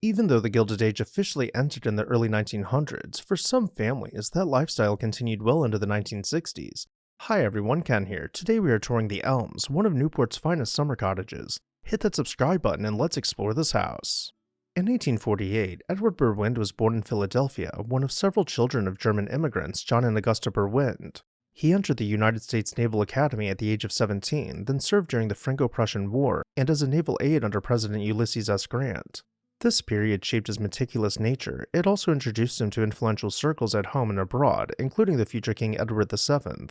Even though the Gilded Age officially ended in the early 1900s, for some families, that lifestyle continued well into the 1960s. Hi everyone, Ken here. Today we are touring the Elms, one of Newport's finest summer cottages. Hit that subscribe button and let's explore this house. In 1848, Edward Berwind was born in Philadelphia, one of several children of German immigrants, John and Augusta Berwind. He entered the United States Naval Academy at the age of 17, then served during the Franco-Prussian War and as a naval aide under President Ulysses S. Grant. This period shaped his meticulous nature. It also introduced him to influential circles at home and abroad, including the future King Edward VII.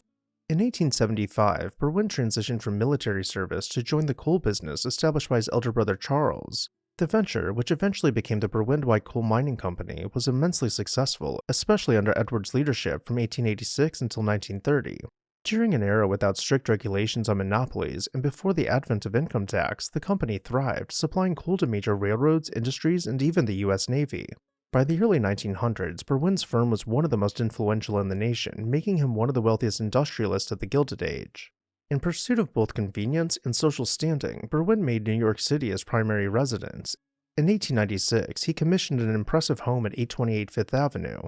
In 1875, Berwind transitioned from military service to join the coal business established by his elder brother Charles. The venture, which eventually became the Berwind White Coal Mining Company, was immensely successful, especially under Edward's leadership from 1886 until 1930. During an era without strict regulations on monopolies and before the advent of income tax, the company thrived, supplying coal to major railroads, industries, and even the U.S. Navy. By the early 1900s, Berwind's firm was one of the most influential in the nation, making him one of the wealthiest industrialists of the Gilded Age. In pursuit of both convenience and social standing, Berwind made New York City his primary residence. In 1896, he commissioned an impressive home at 828 Fifth Avenue.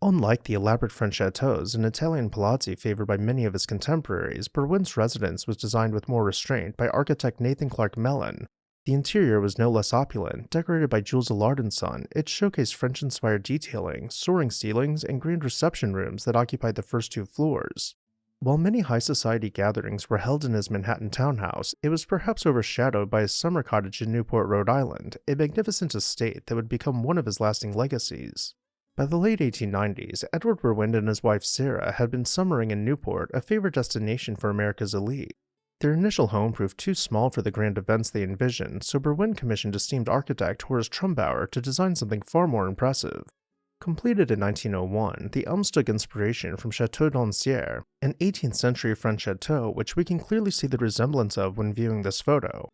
Unlike the elaborate French chateaus and Italian palazzi favored by many of his contemporaries, Berwind's residence was designed with more restraint by architect Nathan Clark Mellon. The interior was no less opulent, decorated by Jules Allard & Son. It showcased French-inspired detailing, soaring ceilings, and grand reception rooms that occupied the first two floors. While many high society gatherings were held in his Manhattan townhouse, it was perhaps overshadowed by his summer cottage in Newport, Rhode Island, a magnificent estate that would become one of his lasting legacies. By the late 1890s, Edward Berwind and his wife Sarah had been summering in Newport, a favorite destination for America's elite. Their initial home proved too small for the grand events they envisioned, so Berwind commissioned esteemed architect Horace Trumbauer to design something far more impressive. Completed in 1901, the Elms took inspiration from Château d'Ancière, an 18th century French chateau which we can clearly see the resemblance of when viewing this photo.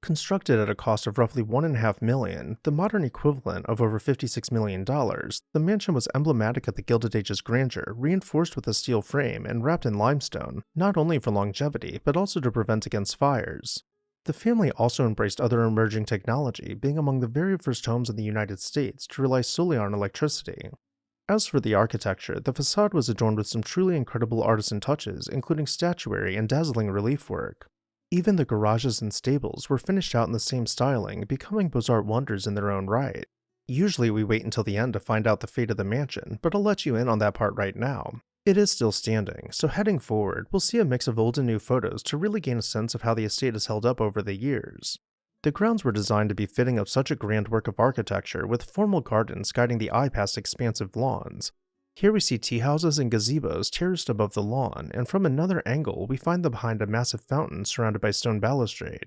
Constructed at a cost of roughly $1.5 million, the modern equivalent of over $56 million, the mansion was emblematic of the Gilded Age's grandeur, reinforced with a steel frame and wrapped in limestone, not only for longevity, but also to prevent against fires. The family also embraced other emerging technology, being among the very first homes in the United States to rely solely on electricity. As for the architecture, the facade was adorned with some truly incredible artisan touches, including statuary and dazzling relief work. Even the garages and stables were finished out in the same styling, becoming beaux-arts wonders in their own right. Usually we wait until the end to find out the fate of the mansion, but I'll let you in on that part right now. It is still standing, so heading forward, we'll see a mix of old and new photos to really gain a sense of how the estate has held up over the years. The grounds were designed to be fitting of such a grand work of architecture, with formal gardens guiding the eye past expansive lawns. Here we see tea houses and gazebos terraced above the lawn, and from another angle we find them behind a massive fountain surrounded by stone balustrade.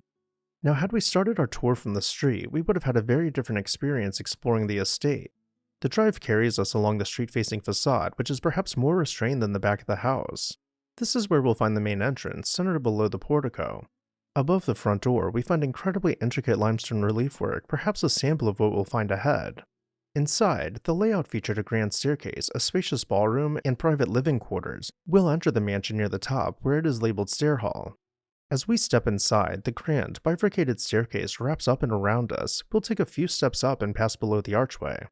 Now had we started our tour from the street, we would have had a very different experience exploring the estate. The drive carries us along the street-facing facade, which is perhaps more restrained than the back of the house. This is where we'll find the main entrance, centered below the portico. Above the front door, we find incredibly intricate limestone relief work, perhaps a sample of what we'll find ahead. Inside, the layout featured a grand staircase, a spacious ballroom, and private living quarters. We'll enter the mansion near the top, where it is labeled Stair Hall. As we step inside, the grand, bifurcated staircase wraps up and around us. We'll take a few steps up and pass below the archway.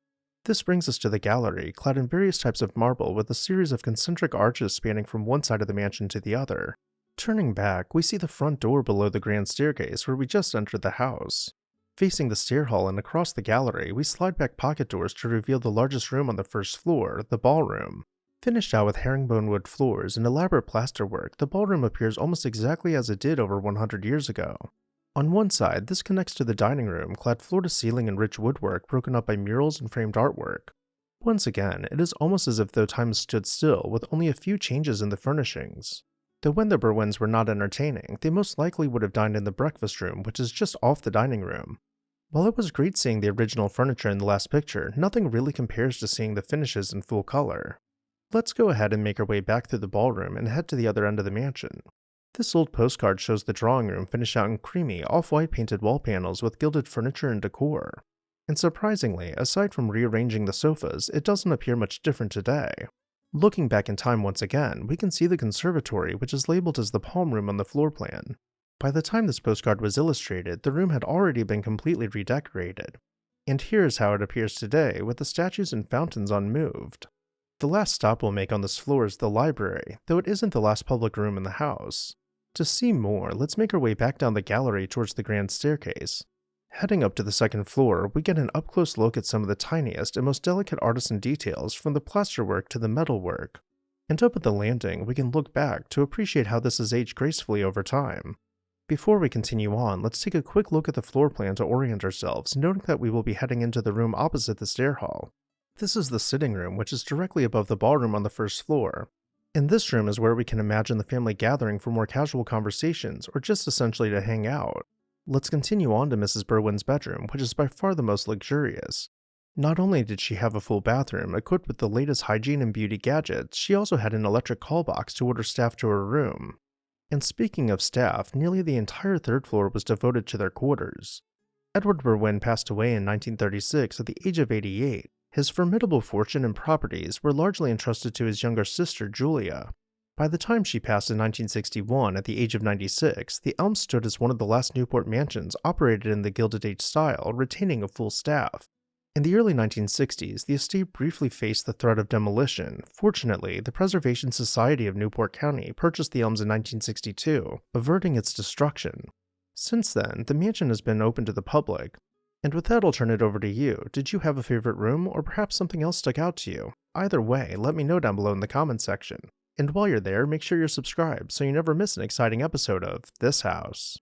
This brings us to the gallery, clad in various types of marble with a series of concentric arches spanning from one side of the mansion to the other. Turning back, we see the front door below the grand staircase where we just entered the house. Facing the stair hall and across the gallery, we slide back pocket doors to reveal the largest room on the first floor, the ballroom. Finished out with herringbone wood floors and elaborate plasterwork, the ballroom appears almost exactly as it did over 100 years ago. On one side, this connects to the dining room, clad floor-to-ceiling in rich woodwork broken up by murals and framed artwork. Once again, it is almost as if the time stood still, with only a few changes in the furnishings. Though when the Berwinds were not entertaining, they most likely would have dined in the breakfast room, which is just off the dining room. While it was great seeing the original furniture in the last picture, nothing really compares to seeing the finishes in full color. Let's go ahead and make our way back through the ballroom and head to the other end of the mansion. This old postcard shows the drawing room finished out in creamy, off-white painted wall panels with gilded furniture and decor. And surprisingly, aside from rearranging the sofas, it doesn't appear much different today. Looking back in time once again, we can see the conservatory, which is labeled as the palm room on the floor plan. By the time this postcard was illustrated, the room had already been completely redecorated. And here's how it appears today, with the statues and fountains unmoved. The last stop we'll make on this floor is the library, though it isn't the last public room in the house. To see more, let's make our way back down the gallery towards the grand staircase. Heading up to the second floor, we get an up-close look at some of the tiniest and most delicate artisan details, from the plasterwork to the metalwork. And up at the landing, we can look back to appreciate how this has aged gracefully over time. Before we continue on, let's take a quick look at the floor plan to orient ourselves, noting that we will be heading into the room opposite the stair hall. This is the sitting room, which is directly above the ballroom on the first floor. In this room is where we can imagine the family gathering for more casual conversations, or just essentially to hang out. Let's continue on to Mrs. Berwind's bedroom, which is by far the most luxurious. Not only did she have a full bathroom equipped with the latest hygiene and beauty gadgets, she also had an electric call box to order staff to her room. And speaking of staff, nearly the entire third floor was devoted to their quarters. Edward Berwind passed away in 1936 at the age of 88. His formidable fortune and properties were largely entrusted to his younger sister, Julia. By the time she passed in 1961 at the age of 96, the Elms stood as one of the last Newport mansions operated in the Gilded Age style, retaining a full staff. In the early 1960s, the estate briefly faced the threat of demolition. Fortunately, the Preservation Society of Newport County purchased the Elms in 1962, averting its destruction. Since then, the mansion has been open to the public. And with that, I'll turn it over to you. Did you have a favorite room, or perhaps something else stuck out to you? Either way, let me know down below in the comments section. And while you're there, make sure you're subscribed so you never miss an exciting episode of This House.